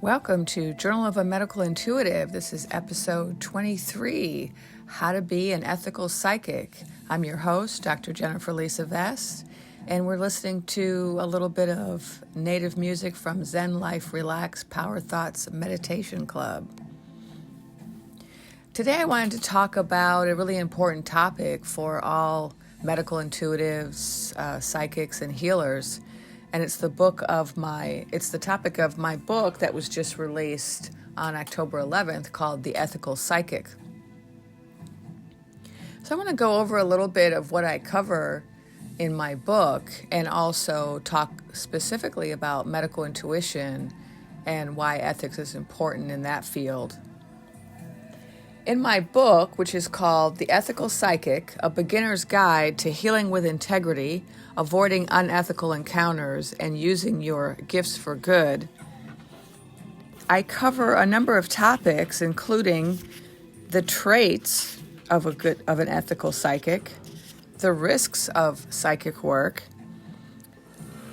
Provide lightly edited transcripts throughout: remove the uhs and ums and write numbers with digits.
Welcome to Journal of a Medical Intuitive. This is episode 23, How to Be an Ethical Psychic. I'm your host, Dr. Jennifer Lisa Vest, and we're listening to a little bit of native music from Zen Life Relax Power Thoughts Meditation Club. Today I wanted to talk about a really important topic for all medical intuitives, psychics, and healers. And it's the topic of my book that was just released on October 11th called The Ethical Psychic. So I want to go over a little bit of what I cover in my book and also talk specifically about medical intuition and why ethics is important in that field. In my book, which is called The Ethical Psychic, A Beginner's Guide to Healing with Integrity, Avoiding Unethical Encounters, and Using Your Gifts for Good, I cover a number of topics, including the traits of an ethical psychic, the risks of psychic work,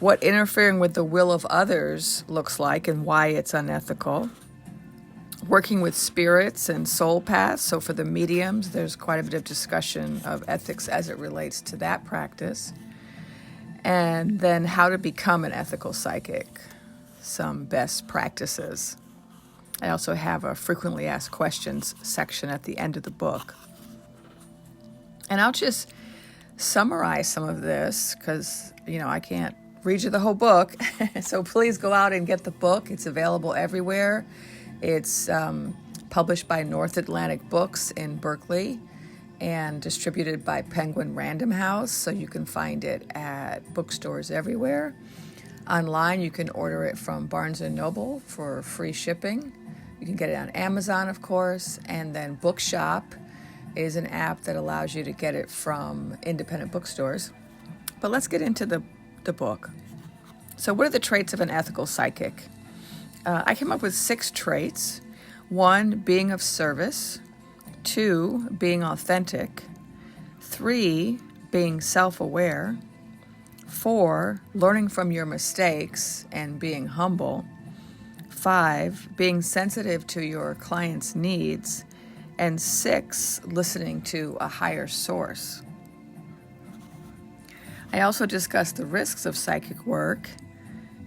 what interfering with the will of others looks like and why it's unethical, working with spirits and soul paths. So for the mediums, there's quite a bit of discussion of ethics as it relates to that practice. And then how to become an ethical psychic, some best practices. I also have a frequently asked questions section at the end of the book. And I'll just summarize some of this because, I can't read you the whole book. So please go out and get the book. It's available everywhere. It's published by North Atlantic Books in Berkeley and distributed by Penguin Random House, so you can find it at bookstores everywhere. Online, you can order it from Barnes & Noble for free shipping. You can get it on Amazon, of course, and then Bookshop is an app that allows you to get it from independent bookstores. But let's get into the book. So what are the traits of an ethical psychic? I came up with 6 traits. 1, being of service. 2, being authentic. 3, being self-aware. 4, learning from your mistakes and being humble. 5, being sensitive to your client's needs. And 6, listening to a higher source. I also discussed the risks of psychic work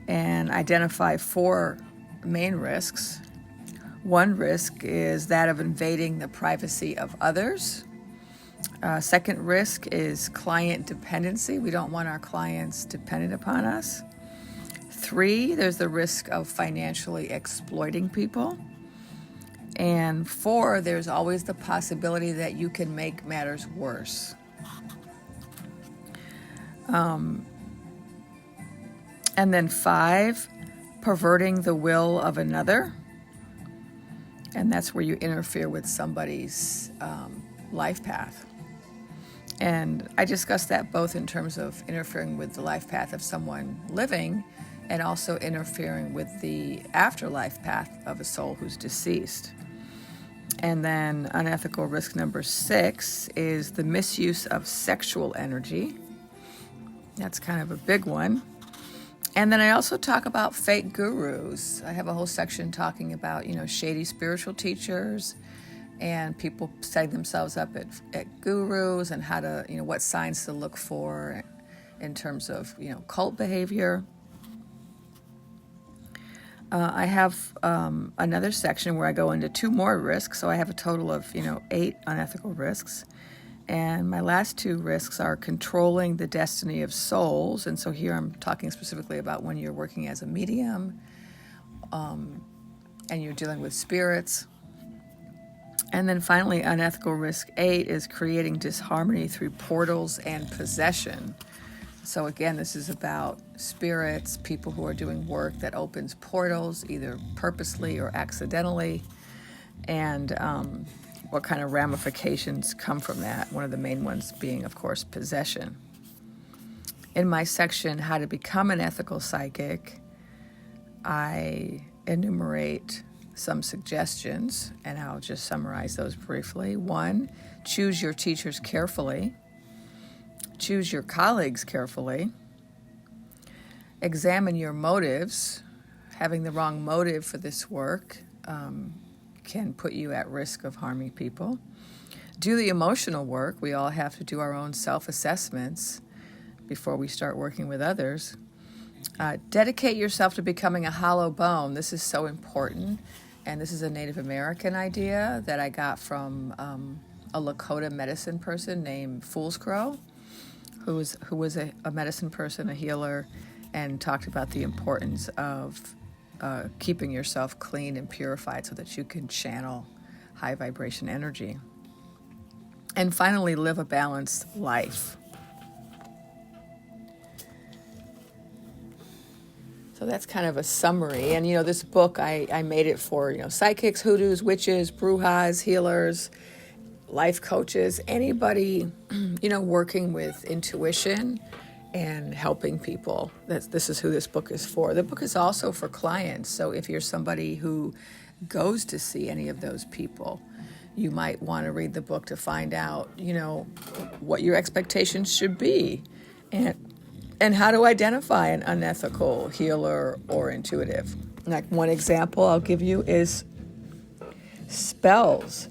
and identify 4 main risks. 1 risk is that of invading the privacy of others. Second risk is client dependency. We don't want our clients dependent upon us. 3, there's the risk of financially exploiting people. And 4, there's always the possibility that you can make matters worse. And then 5, perverting the will of another. And that's where you interfere with somebody's life path. And I discussed that both in terms of interfering with the life path of someone living and also interfering with the afterlife path of a soul who's deceased. And then unethical risk number 6 is the misuse of sexual energy. That's kind of a big one. And then I also talk about fake gurus. I have a whole section talking about, shady spiritual teachers and people setting themselves up at gurus and how to, what signs to look for in terms of, cult behavior. I have another section where I go into 2 more risks. So I have a total of, 8 unethical risks. And my last 2 risks are controlling the destiny of souls. And so here I'm talking specifically about when you're working as a medium and you're dealing with spirits. And then finally, unethical risk 8 is creating disharmony through portals and possession. So again, this is about spirits, people who are doing work that opens portals, either purposely or accidentally, and what kind of ramifications come from that. One of the main ones being, of course, possession. In my section, How to Become an Ethical Psychic, I enumerate some suggestions, and I'll just summarize those briefly. 1, choose your teachers carefully. Choose your colleagues carefully. Examine your motives. having the wrong motive for this work can put you at risk of harming people. Do the emotional work. We all have to do our own self-assessments before we start working with others. Dedicate yourself to becoming a hollow bone. This is so important. And this is a Native American idea that I got from a Lakota medicine person named Fool's Crow, who was a medicine person, a healer, and talked about the importance of keeping yourself clean and purified so that you can channel high vibration energy. And finally, live a balanced life. So that's kind of a summary. And, this book, I made it for, psychics, hoodoos, witches, brujas, healers, life coaches, anybody, working with intuition and helping people. This is who this book is for. The book is also for clients. So if you're somebody who goes to see any of those people, you might want to read the book to find out, what your expectations should be and how to identify an unethical healer or intuitive. Like one example I'll give you is spells.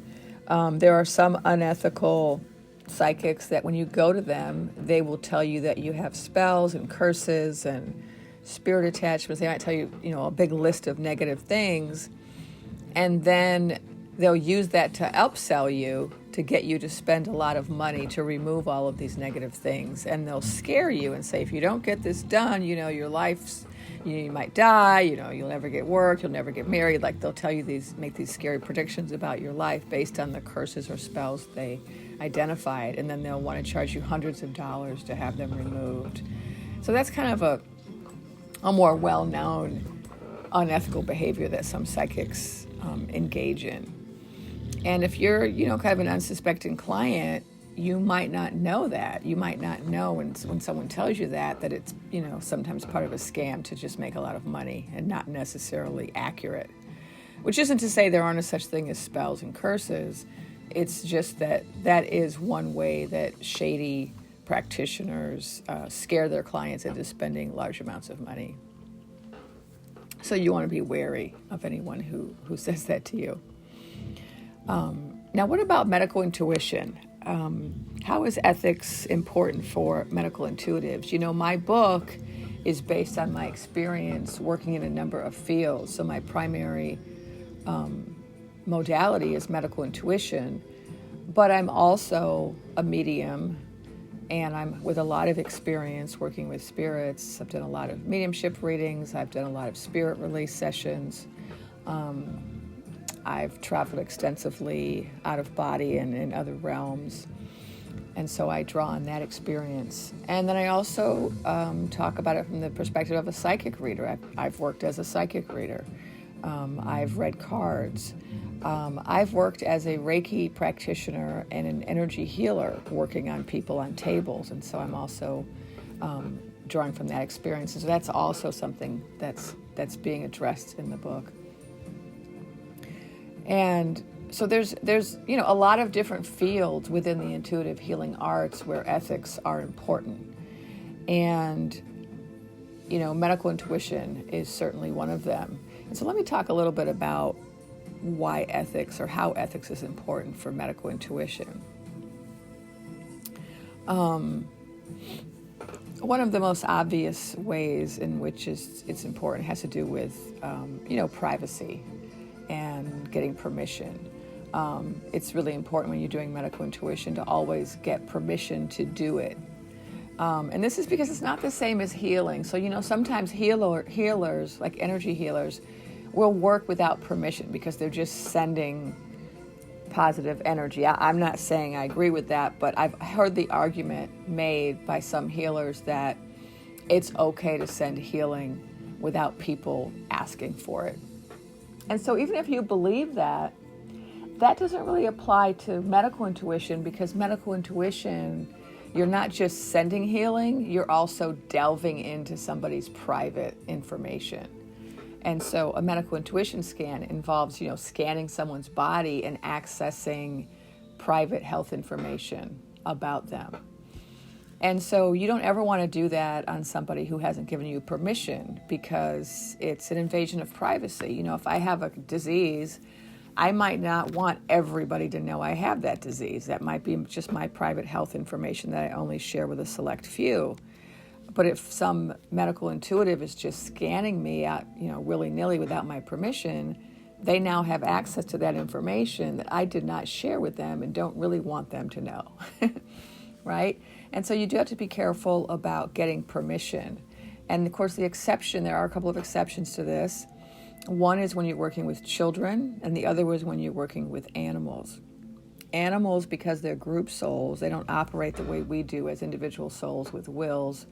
There are some unethical psychics that when you go to them, they will tell you that you have spells and curses and spirit attachments. They might tell you, a big list of negative things. And then they'll use that to upsell you to get you to spend a lot of money to remove all of these negative things. And they'll scare you and say, if you don't get this done, your life's, you might die, you'll never get work, you'll never get married. Like they'll tell you make these scary predictions about your life based on the curses or spells they identified. And then they'll want to charge you hundreds of dollars to have them removed. So that's kind of a more well-known unethical behavior that some psychics engage in. And if you're, kind of an unsuspecting client, you might not know that. You might not know when someone tells you that it's, sometimes part of a scam to just make a lot of money and not necessarily accurate. Which isn't to say there aren't a such thing as spells and curses. It's just that is one way that shady practitioners scare their clients into spending large amounts of money. So you want to be wary of anyone who says that to you. Now, what about medical intuition? How is ethics important for medical intuitives? My book is based on my experience working in a number of fields. So my primary modality is medical intuition, but I'm also a medium, and I'm with a lot of experience working with spirits. I've done a lot of mediumship readings. I've done a lot of spirit release sessions. I've traveled extensively out of body and in other realms. And so I draw on that experience. And then I also talk about it from the perspective of a psychic reader. I've worked as a psychic reader. I've read cards. I've worked as a Reiki practitioner and an energy healer working on people on tables. And so I'm also drawing from that experience. So that's also something that's being addressed in the book. And so there's a lot of different fields within the intuitive healing arts where ethics are important. And, medical intuition is certainly one of them. And so let me talk a little bit about why ethics or how ethics is important for medical intuition. One of the most obvious ways in which it's important has to do with, privacy and getting permission. It's really important when you're doing medical intuition to always get permission to do it. And this is because it's not the same as healing. So, sometimes healers, like energy healers, will work without permission because they're just sending positive energy. I'm not saying I agree with that, but I've heard the argument made by some healers that it's okay to send healing without people asking for it. And so even if you believe that doesn't really apply to medical intuition, because medical intuition, you're not just sending healing, you're also delving into somebody's private information. And so a medical intuition scan involves, scanning someone's body and accessing private health information about them. And so you don't ever want to do that on somebody who hasn't given you permission, because it's an invasion of privacy. You know, if I have a disease, I might not want everybody to know I have that disease. That might be just my private health information that I only share with a select few. But if some medical intuitive is just scanning me out, you know, willy-nilly without my permission, they now have access to that information that I did not share with them and don't really want them to know, right? And so you do have to be careful about getting permission. And of course, there are a couple of exceptions to this. One is when you're working with children, and the other is when you're working with animals. Animals, because they're group souls, they don't operate the way we do as individual souls with wills.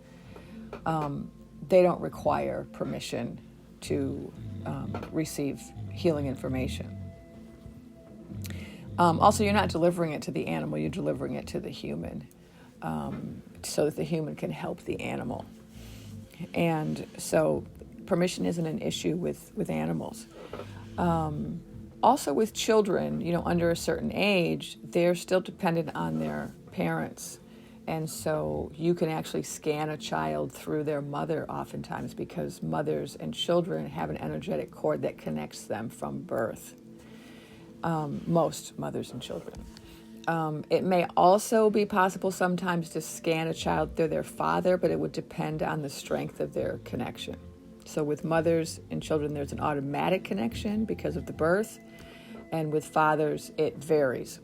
They don't require permission to receive healing information. Also, you're not delivering it to the animal, you're delivering it to the human, so that the human can help the animal. And so permission isn't an issue with animals. Also with children, you know, under a certain age, they're still dependent on their parents. And so you can actually scan a child through their mother oftentimes, because mothers and children have an energetic cord that connects them from birth. Most mothers and children. It may also be possible sometimes to scan a child through their father, but it would depend on the strength of their connection. So with mothers and children, there's an automatic connection because of the birth, and with fathers, it varies.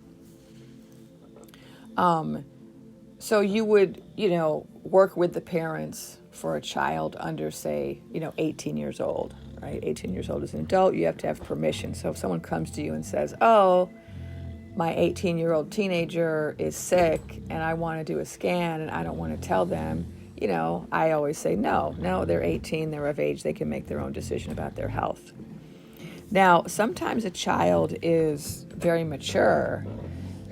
So you would, you know, work with the parents for a child under, say, you know, 18 years old, right? 18 years old as an adult, you have to have permission. So if someone comes to you and says, oh, my 18-year-old teenager is sick and I want to do a scan and I don't want to tell them, you know, I always say, no, they're 18, they're of age, they can make their own decision about their health. Now, sometimes a child is very mature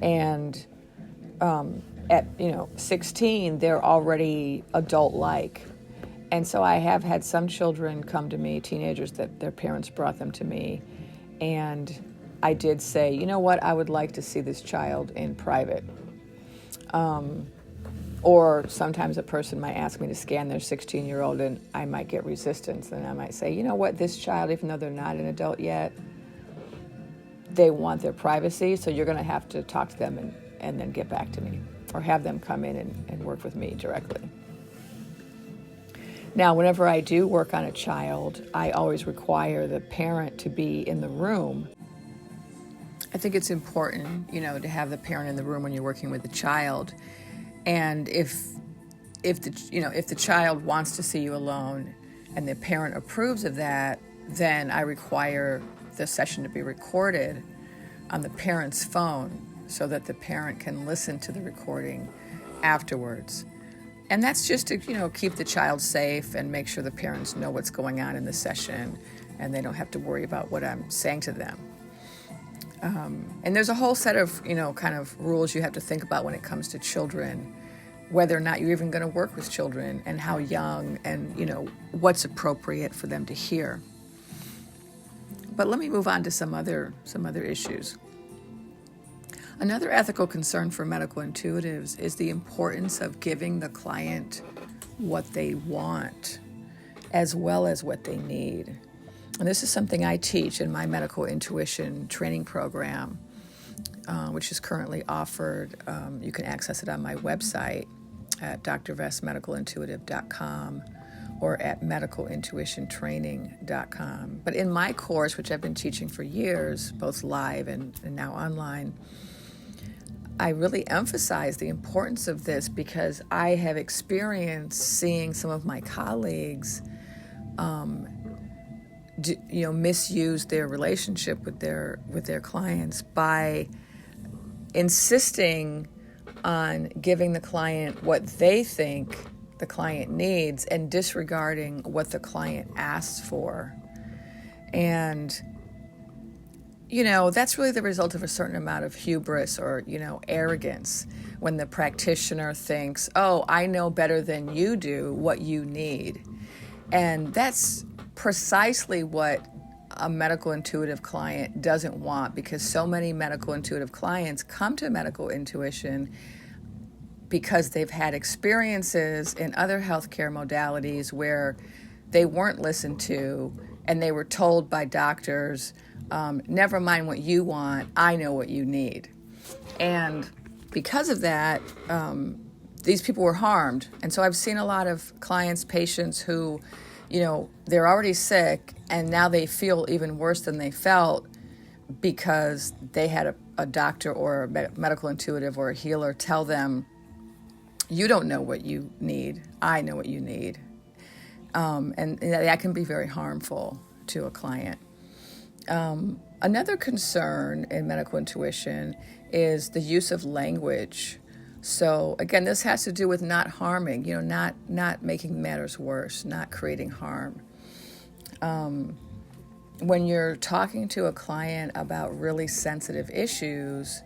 and at 16, they're already adult-like. And so I have had some children come to me, teenagers, that their parents brought them to me, and I did say, you know what, I would like to see this child in private. Or sometimes a person might ask me to scan their 16-year-old and I might get resistance. And I might say, you know what, this child, even though they're not an adult yet, they want their privacy, so you're going to have to talk to them and then get back to me, or have them come in and work with me directly. Now, whenever I do work on a child, I always require the parent to be in the room. I think it's important, you know, to have the parent in the room when you're working with the child. And if the child wants to see you alone and the parent approves of that, then I require the session to be recorded on the parent's phone so that the parent can listen to the recording afterwards. And that's just to, you know, keep the child safe and make sure the parents know what's going on in the session and they don't have to worry about what I'm saying to them. And there's a whole set of, you know, kind of rules you have to think about when it comes to children, whether or not you're even going to work with children and how young and, you know, what's appropriate for them to hear. But let me move on to some other issues. Another ethical concern for medical intuitives is the importance of giving the client what they want as well as what they need. And this is something I teach in my medical intuition training program, which is currently offered. You can access it on my website at drvessmedicalintuitive.com or at medicalintuitiontraining.com. But in my course, which I've been teaching for years, both live and now online, I really emphasize the importance of this because I have experienced seeing some of my colleagues misuse their relationship with their clients by insisting on giving the client what they think the client needs and disregarding what the client asks for. And, you know, that's really the result of a certain amount of hubris or, you know, arrogance when the practitioner thinks, oh, I know better than you do what you need. And that's precisely what a medical intuitive client doesn't want, because so many medical intuitive clients come to medical intuition because they've had experiences in other healthcare modalities where they weren't listened to and they were told by doctors, never mind what you want, I know what you need. And because of that, these people were harmed. And so I've seen a lot of clients, patients who, they're already sick and now they feel even worse than they felt because they had a doctor or a medical intuitive or a healer tell them, you don't know what you need, I know what you need. And that can be very harmful to a client. Another concern in medical intuition is the use of language. So again, this has to do with not harming, not making matters worse, not creating harm. When you're talking to a client about really sensitive issues,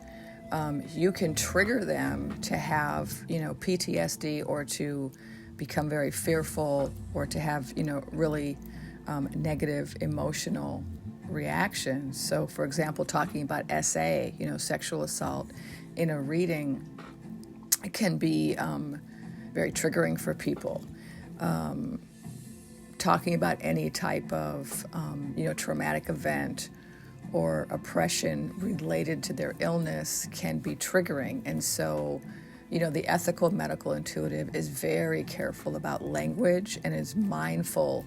you can trigger them to have, PTSD or to become very fearful or to have, really negative emotional reactions. So, for example, talking about SA, sexual assault in a reading, it can be very triggering for people. Talking about any type of, traumatic event or oppression related to their illness can be triggering. And so, the ethical medical intuitive is very careful about language and is mindful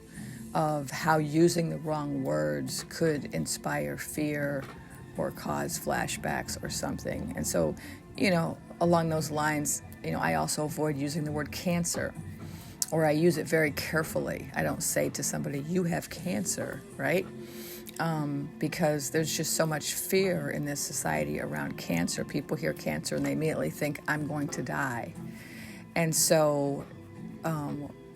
of how using the wrong words could inspire fear or cause flashbacks or something. And so, along those lines, I also avoid using the word cancer, or I use it very carefully. I don't say to somebody, you have cancer, right? Because there's just so much fear in this society around cancer. People hear cancer and they immediately think, I'm going to die. And so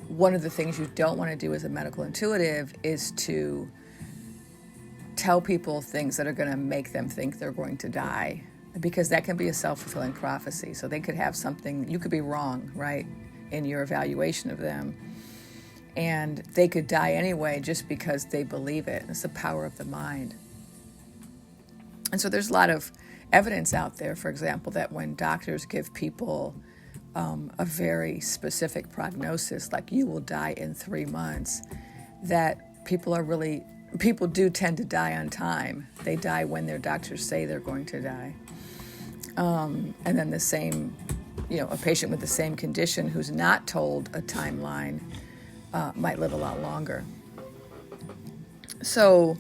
one of the things you don't want to do as a medical intuitive is to tell people things that are going to make them think they're going to die, because that can be a self-fulfilling prophecy. So they could have something, you could be wrong, right, in your evaluation of them. And they could die anyway just because they believe it. It's the power of the mind. And so there's a lot of evidence out there, for example, that when doctors give people a very specific prognosis, like you will die in 3 months, that people do tend to die on time. They die when their doctors say they're going to die. And then the same, a patient with the same condition who's not told a timeline might live a lot longer. So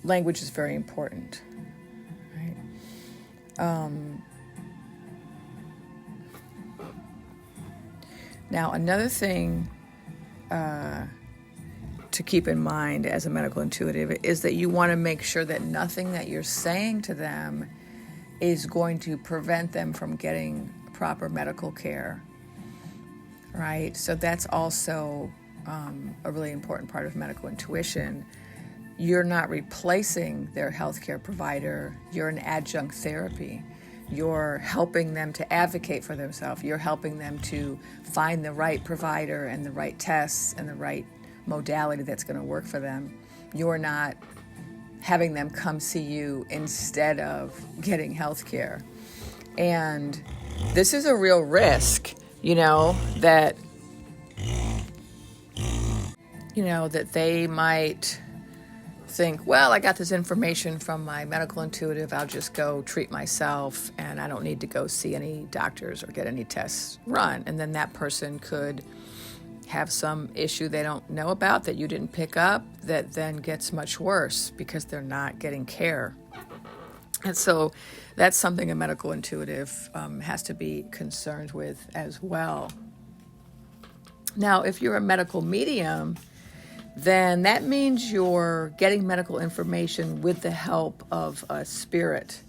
language is very important, right? Now, another thing to keep in mind as a medical intuitive is that you want to make sure that nothing that you're saying to them is going to prevent them from getting proper medical care, right? So that's also a really important part of medical intuition. You're not replacing their healthcare provider. You're an adjunct therapy. You're helping them to advocate for themselves. You're helping them to find the right provider and the right tests and the right modality that's going to work for them. You're not having them come see you instead of getting health care. And this is a real risk, that they might think, well, I got this information from my medical intuitive, I'll just go treat myself and I don't need to go see any doctors or get any tests run. And then that person could have some issue they don't know about that you didn't pick up that then gets much worse because they're not getting care. And so that's something a medical intuitive has to be concerned with as well. Now, if you're a medical medium, then that means you're getting medical information with the help of a spirit.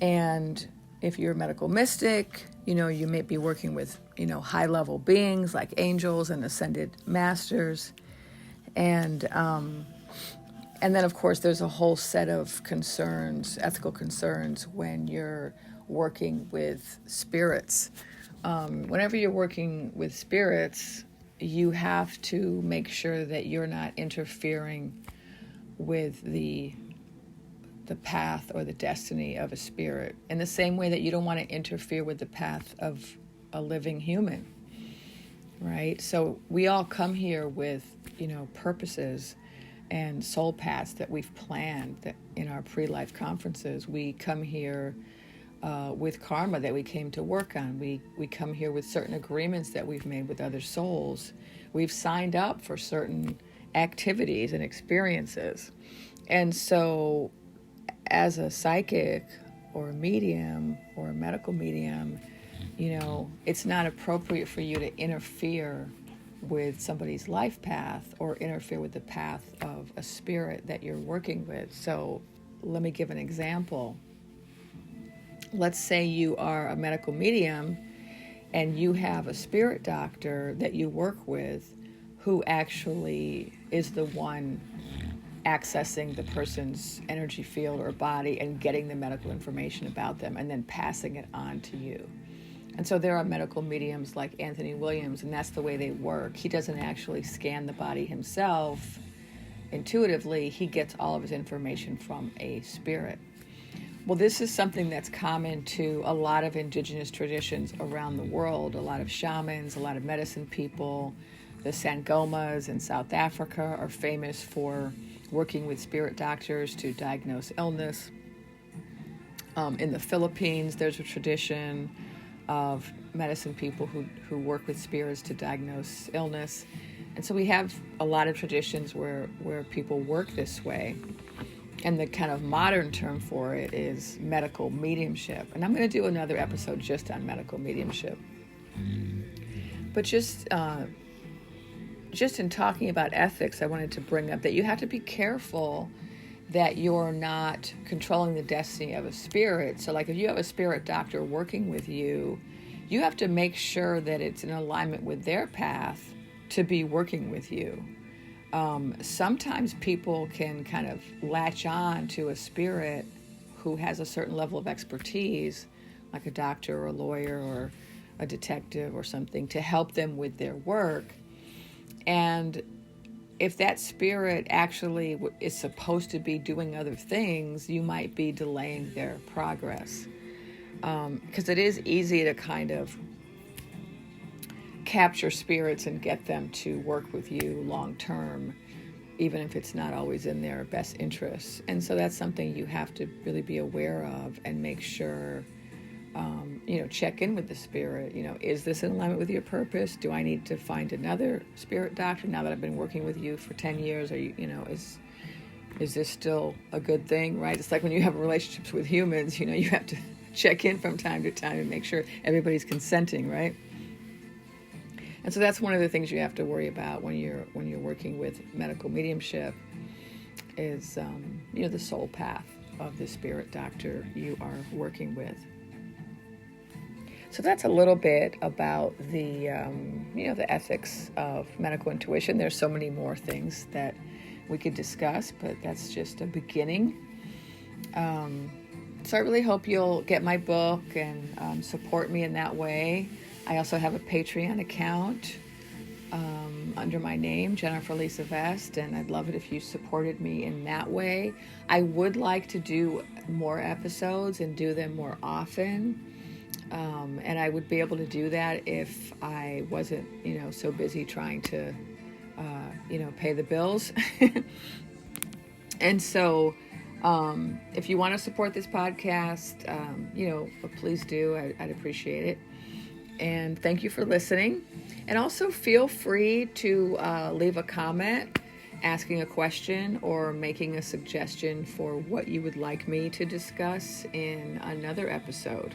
And if you're a medical mystic, you may be working with, high-level beings like angels and ascended masters. And then, of course, there's a whole set of concerns, ethical concerns, when you're working with spirits. Whenever you're working with spirits, you have to make sure that you're not interfering with the the path or the destiny of a spirit, in the same way that you don't want to interfere with the path of a living human, right? So we all come here with, purposes and soul paths that we've planned that in our pre-life conferences. We come here with karma that we came to work on. We come here with certain agreements that we've made with other souls. We've signed up for certain activities and experiences. And so as a psychic or a medium or a medical medium, it's not appropriate for you to interfere with somebody's life path or interfere with the path of a spirit that you're working with. So let me give an example. Let's say you are a medical medium and you have a spirit doctor that you work with who actually is the one accessing the person's energy field or body and getting the medical information about them and then passing it on to you. And so there are medical mediums like Anthony Williams, and that's the way they work. He doesn't actually scan the body himself intuitively. He gets all of his information from a spirit. Well, this is something that's common to a lot of indigenous traditions around the world. A lot of shamans, a lot of medicine people. The Sangomas in South Africa are famous for working with spirit doctors to diagnose illness. In the Philippines, there's a tradition of medicine people who work with spirits to diagnose illness. And so we have a lot of traditions where people work this way. And the kind of modern term for it is medical mediumship. And I'm going to do another episode just on medical mediumship. But just in talking about ethics, I wanted to bring up that you have to be careful that you're not controlling the destiny of a spirit. So like if you have a spirit doctor working with you, you have to make sure that it's in alignment with their path to be working with you. Sometimes people can kind of latch on to a spirit who has a certain level of expertise, like a doctor or a lawyer or a detective or something, to help them with their work. And if that spirit actually is supposed to be doing other things, you might be delaying their progress. Because it is easy to kind of capture spirits and get them to work with you long term, even if it's not always in their best interests. And so that's something you have to really be aware of and make sure, check in with the spirit. Is this in alignment with your purpose? Do I need to find another spirit doctor now that I've been working with you for 10 years? Are you, is this still a good thing, right? It's like when you have relationships with humans, you have to check in from time to time and make sure everybody's consenting, right? And so that's one of the things you have to worry about when you're working with medical mediumship is, the soul path of the spirit doctor you are working with. So that's a little bit about the ethics of medical intuition. There's so many more things that we could discuss, but that's just a beginning. So I really hope you'll get my book and support me in that way. I also have a Patreon account under my name, Jennifer Lisa Vest, and I'd love it if you supported me in that way. I would like to do more episodes and do them more often. And I would be able to do that if I wasn't, so busy trying to, pay the bills. And so, if you want to support this podcast, please do. I'd appreciate it. And thank you for listening. And also feel free to leave a comment, asking a question, or making a suggestion for what you would like me to discuss in another episode.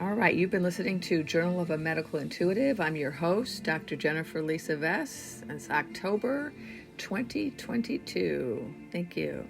All right, you've been listening to Journal of a Medical Intuitive. I'm your host, Dr. Jennifer Lisa Vest. It's October 2022. Thank you.